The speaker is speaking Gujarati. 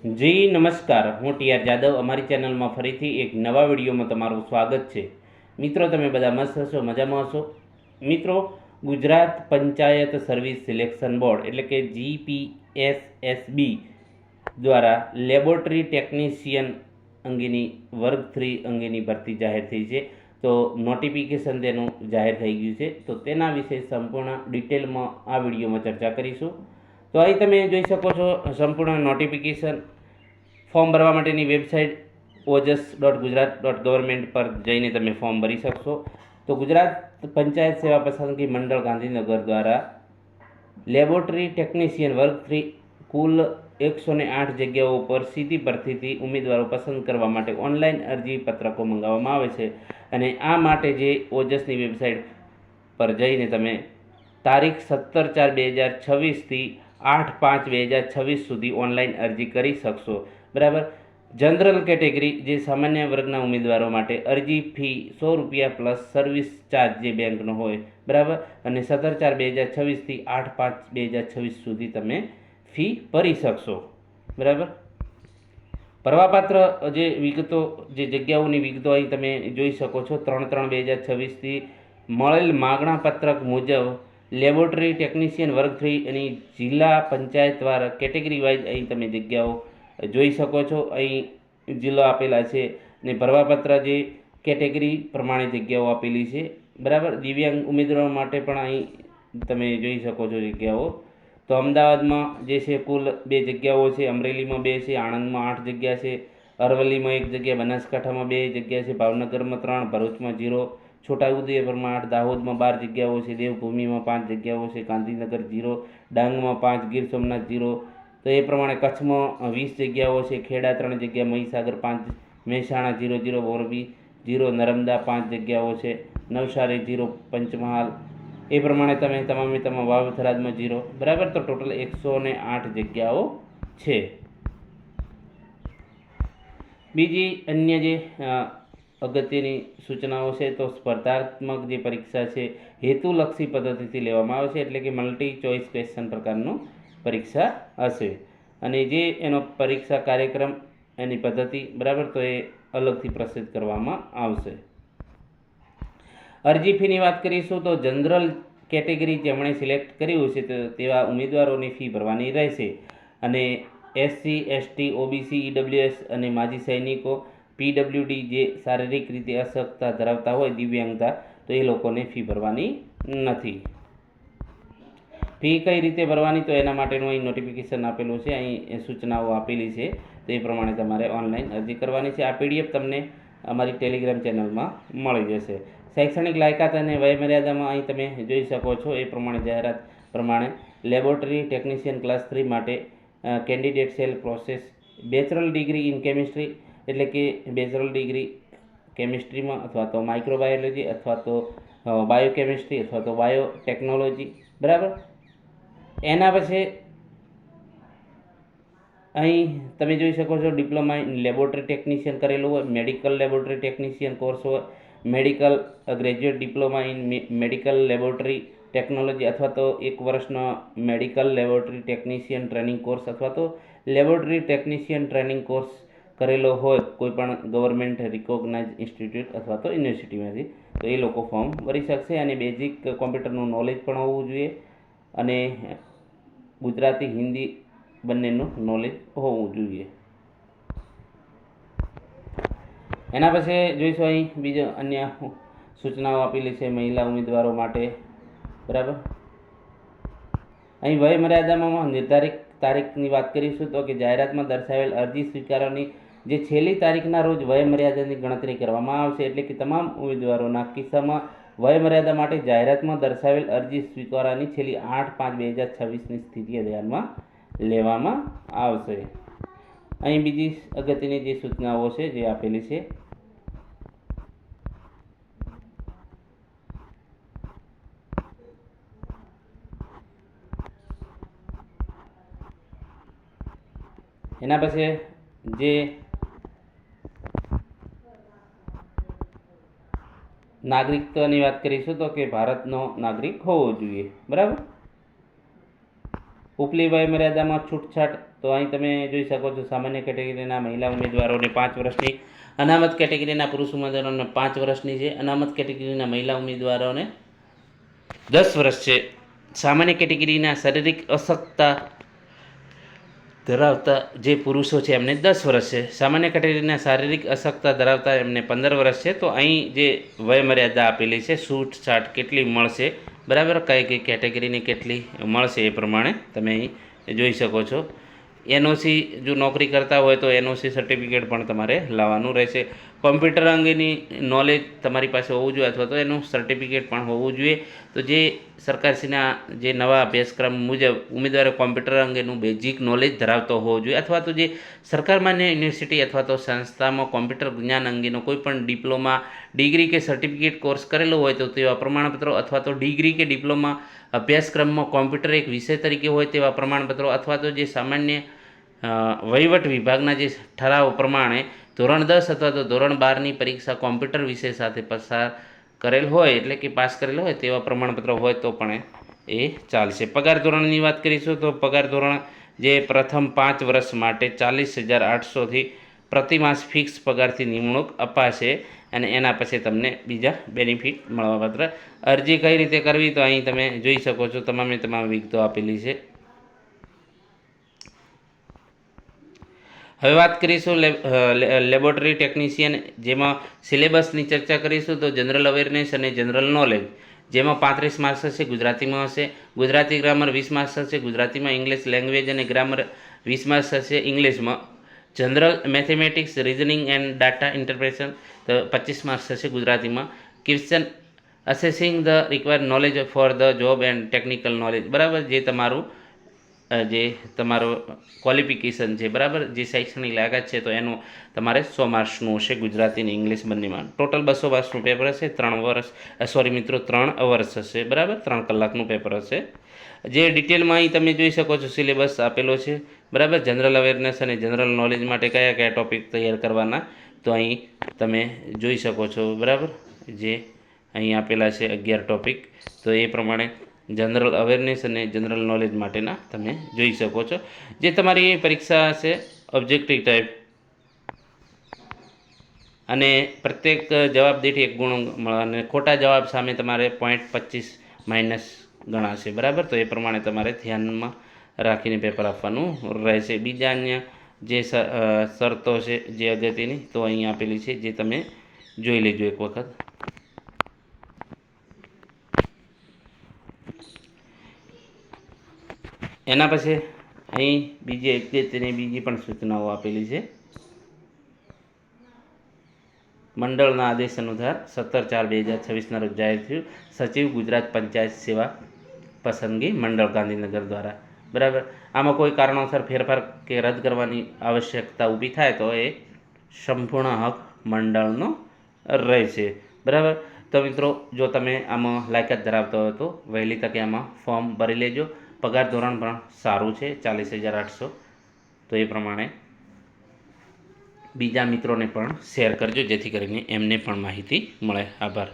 જી નમસ્કાર, હું ટીઆર જાદવ. અમારી ચેનલમાં ફરીથી એક નવા વિડીયોમાં તમારું સ્વાગત છે. મિત્રો, તમે બધા મસ્ત હશો, મજામાં હશો. મિત્રો, Gujarat panchayat service selection board એટલે કે GPSSB દ્વારા લેબોરેટરી ટેકનિશિયન અંગેની વર્ગ 3 અંગેની ભરતી જાહેર થઈ છે. તો નોટિફિકેશન તેનું જાહેર થઈ ગયું છે. તો તેના વિશે સંપૂર્ણ ડિટેલમાં આ વિડીયોમાં ચર્ચા કરીશું. તો અહીં તમે જોઈ શકો છો સંપૂર્ણ નોટિફિકેશન. ફોર્મ ભરવા માટેની વેબસાઇટ ojas.gujarat.government પર જઈને તમે ફોર્મ ભરી શકશો. તો ગુજરાત પંચાયત સેવા પસંદગી મંડળ ગાંધીનગર દ્વારા લેબોરેટરી ટેકનિશિયન વર્ગ 3 કુલ 108 જગ્યાઓ પર સીધી ભરતીથી ઉમેદવારો પસંદ કરવા માટે ઓનલાઈન અરજી પત્રકો મંગાવવામાં આવે છે. અને આ માટે જે ઓજસની વેબસાઇટ પર જઈને તમે તારીખ 17/4/2026થી 8/5/2026 સુધી ઓનલાઈન અરજી કરી શકશો. બરાબર. જનરલ કેટેગરી જે સામાન્ય વર્ગના ઉમેદવારો માટે અરજી ફી ₹100 પ્લસ સર્વિસ ચાર્જ જે બેંકનો હોય. બરાબર. અને 17/4/2026થી 8/5/2026 સુધી તમે ફી ભરી શકશો. બરાબર. ભરવાપાત્ર જે વિગતો, જે જગ્યાઓની વિગતો અહીં તમે જોઈ શકો છો. 3/3/2026થી મળેલ માગણા પત્રક મુજબ લેબોરેટરી ટેકનિશિયન વર્ગ 3 એની જિલ્લા પંચાયત દ્વારા કેટેગરી વાઇઝ અહીં તમે જગ્યાઓ જોઈ શકો છો. અહીં જિલ્લો આપેલા છે અને ભરવાપત્ર જે કેટેગરી પ્રમાણે જગ્યાઓ આપેલી છે. બરાબર. દિવ્યાંગ ઉમેદવારો માટે પણ અહીં તમે જોઈ શકો છો જગ્યાઓ. તો અમદાવાદમાં જે છે કુલ 2 જગ્યાઓ છે, અમરેલીમાં 2 છે, આણંદમાં 8 જગ્યા છે, અરવલ્લીમાં 1 જગ્યા, બનાસકાંઠામાં 2 જગ્યા છે, ભાવનગરમાં 3, ભરૂચમાં 0, છોટાઉદેપુરમાં 8, દાહોદમાં 12 જગ્યાઓ છે, દેવભૂમિમાં 5 જગ્યાઓ છે, ગાંધીનગર 0, ડાંગમાં 5, ગીર સોમનાથ 0. તો એ પ્રમાણે કચ્છમાં 20 જગ્યાઓ છે, ખેડા 3 જગ્યા, મહીસાગર 5, મહેસાણા 0, મોરબી 0, નર્મદા 5 જગ્યાઓ છે, નવસારી 0, પંચમહાલ એ પ્રમાણે તમે તમામ વાવ-થરાદમાં 0. બરાબર. તો ટોટલ 108 જગ્યાઓ છે. બીજી અન્ય જે અગત્યની સૂચનાઓ છે તો સ્પર્ધાત્મક જે પરીક્ષા છે હેતુલક્ષી પદ્ધતિથી લેવામાં આવે છે, એટલે કે મલ્ટી ચોઇસ ક્વેશ્ચન પ્રકારનું પરીક્ષા હશે. અને જે એનો પરીક્ષા કાર્યક્રમ, એની પદ્ધતિ, બરાબર, તો એ અલગથી પ્રસિદ્ધ કરવામાં આવશે. અરજી ફીની વાત કરીશું તો જનરલ કેટેગરી જેમણે સિલેક્ટ કર્યું છે તેવા ઉમેદવારોની ફી ભરવાની રહેશે. અને SC, ST, OBC, EWS અને માજી સૈનિકો, PWD જે શારીરિક રીતે અશક્તતા ધરાવતા હોય, દિવ્યાંગતા, તો એ લોકોને ફી ભરવાની નથી. ફી કઈ રીતે ભરવાની, તો એના માટેનું અહીં નોટિફિકેશન આપેલું છે, અહીં સૂચનાઓ આપેલી છે. તો એ પ્રમાણે તમારે ઓનલાઈન અરજી કરવાની છે. આ PDF તમને અમારી ટેલિગ્રામ ચેનલમાં મળી જશે. શૈક્ષણિક લાયકાત અને વયમર્યાદામાં અહીં તમે જોઈ શકો છો એ પ્રમાણે જાહેરાત પ્રમાણે લેબોરેટરી ટેકનિશિયન ક્લાસ 3 માટે candidate cell process bachelor degree in chemistry એટલે કે બેચરલ ડિગ્રી કેમિસ્ટ્રીમાં અથવા તો માઇક્રોબાયોલોજી અથવા તો બાયોકેમિસ્ટ્રી અથવા તો બાયોટેકનોલોજી. બરાબર. એના પછી અહીં તમે જોઈ શકો છો ડિપ્લોમા ઇન લેબોરેટરી ટેકનિશિયન કરેલું હોય, મેડિકલ લેબોરેટરી ટેકનિશિયન કોર્સ હોય, medical graduate diploma in medical laboratory technology અથવા તો 1 વર્ષનો medical laboratory technician training course અથવા તો લેબોરેટરી ટેકનિશિયન ટ્રેનિંગ કોર્સ કરેલો હોય કોઈપણ ગવર્મેન્ટ રિકોગ્નાઇઝ ઇન્સ્ટિટ્યૂટ અથવા તો યુનિવર્સિટીમાંથી, તો એ લોકો ફોર્મ ભરી શકશે. અને બેઝિક કોમ્પ્યુટરનું નોલેજ પણ હોવું જોઈએ અને ગુજરાતી, હિન્દી બંનેનું નોલેજ હોવું જોઈએ. એના પછી જોઈશું અહીં બીજો અન્ય સૂચનાઓ આપેલી છે મહિલા ઉમેદવારો માટે. બરાબર. અહીં વયમર્યાદામાં નિર્ધારિત તારીખની વાત કરીશું તો કે જાહેરાતમાં દર્શાવેલ અરજી સ્વીકારવાની જે છેલ્લી તારીખના રોજ વયમર્યાદાની ગણતરી કરવામાં આવશે. એટલે કે તમામ ઉમેદવારોના કિસ્સામાં વયમર્યાદા માટે જાહેરાતમાં દર્શાવેલ અરજી સ્વીકારવાની છેલ્લી 8/5/2026ની સ્થિતિ ધ્યાનમાં લેવામાં આવશે. અહીં બીજી અગત્યની જે સૂચનાઓ છે જે આપેલી છે એના પછી જે નાગરિકત્વની વાત કરીશું તો કે ભારતનો નાગરિક હોવો જોઈએ. બરાબર. ઉપલી વયમર્યાદામાં છૂટછાટ તો અહીં તમે જોઈ શકો છો સામાન્ય કેટેગરીના મહિલા ઉમેદવારોને 5 વર્ષની, અનામત કેટેગરીના પુરુષ ઉમેદવારોને 5 વર્ષની છે, અનામત કેટેગરીના મહિલા ઉમેદવારોને 10 વર્ષ છે, સામાન્ય કેટેગરીના શારીરિક અશક્તતા ધરાવતા જે પુરુષો છે એમને 10 વર્ષ છે, સામાન્ય કેટેગરીના શારીરિક અશક્તતા ધરાવતા એમને 15 વર્ષ છે. તો અહીં જે વયમર્યાદા આપેલી છે, છૂટછાટ કેટલી મળશે, બરાબર, કઈ કઈ કેટેગરીને કેટલી મળશે એ પ્રમાણે તમે અહીં જોઈ શકો છો. એનઓસી જો નોકરી કરતા હોય તો એનઓસી સર્ટિફિકેટ પણ તમારે લાવવાનું રહેશે. કોમ્પ્યુટર અંગેની નોલેજ તમારી પાસે હોવું જોઈએ અથવા તો એનું સર્ટિફિકેટ પણ હોવું જોઈએ. તો જે સરકારશ્રીના જે નવા અભ્યાસક્રમ મુજબ ઉમેદવારે કોમ્પ્યુટર અંગેનું બેઝિક નોલેજ ધરાવતો હોવો જોઈએ અથવા તો જે સરકાર માન્ય યુનિવર્સિટી અથવા તો સંસ્થામાં કોમ્પ્યુટર જ્ઞાન અંગેનો કોઈ પણ ડિપ્લોમા, ડિગ્રી કે સર્ટિફિકેટ કોર્સ કરેલો હોય તો તેવા પ્રમાણપત્રો અથવા તો ડિગ્રી કે ડિપ્લોમા અભ્યાસક્રમમાં કોમ્પ્યુટર એક વિષય તરીકે હોય તેવા પ્રમાણપત્રો અથવા તો જે સામાન્ય વહીવટ વિભાગના જે ઠરાવ પ્રમાણે ધોરણ 10 અથવા તો ધોરણ 12ની પરીક્ષા કોમ્પ્યુટર વિષય સાથે પસાર કરેલ હોય એટલે કે પાસ કરેલ હોય તેવા પ્રમાણપત્રો હોય તો પણ એ ચાલશે. પગાર ધોરણની વાત કરીશું તો પગાર ધોરણ જે પ્રથમ 5 વર્ષ માટે 40,800થી પ્રતિ માસ ફિક્સ પગારથી નિમણૂક અપાશે અને એના પછી તમને બીજા બેનિફિટ મળવાપાત્ર. અરજી કઈ રીતે કરવી તો અહીં તમે જોઈ શકો છો, તમામ વિગતો આપેલી છે. હવે વાત કરીશું લેબોરેટરી ટેકનિશિયન, જેમાં સિલેબસની ચર્ચા કરીશું તો જનરલ અવેરનેસ અને જનરલ નોલેજ, જેમાં 35 માર્ક્સ હશે, ગુજરાતીમાં હશે, ગુજરાતી ગ્રામર 20 માર્ક્સ હશે, ગુજરાતીમાં ઇંગ્લિશ લેંગ્વેજ અને ગ્રામર 20 માર્ક્સ હશે, ઇંગ્લિશમાં general mathematics, reasoning and data interpretation તો 25 માર્ક્સ હશે ગુજરાતીમાં, question assessing the required knowledge for the job and technical knowledge, બરાબર, જે તમારું ક્વોલિફિકેશન છે, બરાબર, જે શૈક્ષણિક લાયકાત છે તો એનું તમારે 100 માર્ક્સનું હશે ગુજરાતી અને ઇંગ્લિશ બંનેમાં. ટોટલ 200 માર્ક્સનું પેપર હશે, 3 અવર્સ હશે, બરાબર, 3 કલાકનું પેપર હશે. જે ડિટેલમાં અહીં તમે જોઈ શકો છો સિલેબસ આપેલો છે, બરાબર. જનરલ અવેરનેસ અને જનરલ નોલેજ માટે કયા કયા ટોપિક તૈયાર કરવાના તો અહીં તમે જોઈ શકો છો, બરાબર, જે અહીં આપેલા છે 11 ટોપિક. તો એ પ્રમાણે જનરલ અવેરનેસ અને જનરલ નોલેજ માટેના તમે જોઈ શકો છો. જે તમારી પરીક્ષા હશે ઓબ્જેક્ટિવ ટાઈપ અને પ્રત્યેક જવાબ દીઠ 1 ગુણ મળે અને ખોટા જવાબ સામે તમારે 0.25 માઇનસ ગણાશે, બરાબર. તો એ પ્રમાણે તમારે ધ્યાનમાં રાખીને પેપર આપવાનું રહેશે. બીજા અન્ય જે શરતો છે જે અગત્યની તો અહીં આપેલી છે, જે તમે જોઈ લેજો એક વખત. એના પછી અહીં બીજી પણ સૂચનાઓ આપેલી છે. મંડળના આદેશ અનુસાર 17/4/2026 રોજ જાહેર થયું. સચિવ ગુજરાત પંચાયત સેવા પસંદગી મંડળ ગાંધીનગર દ્વારા, બરાબર. આમાં કોઈ કારણોસર ફેરફાર કે રદ કરવાની આવશ્યકતા ઊભી થાય તો એ સંપૂર્ણ હક મંડળનો રહેશે, બરાબર. તો મિત્રો, જો તમે આમાં લાયકાત ધરાવતા હોય તો વહેલી તકે આમાં ફોર્મ ભરી લેજો. પગાર ધોરણ પણ સારું છે, 40,800. તો એ પ્રમાણે બીજા મિત્રોને પણ શેર કરજો જેથી કરીને એમને પણ માહિતી મળે. આભાર.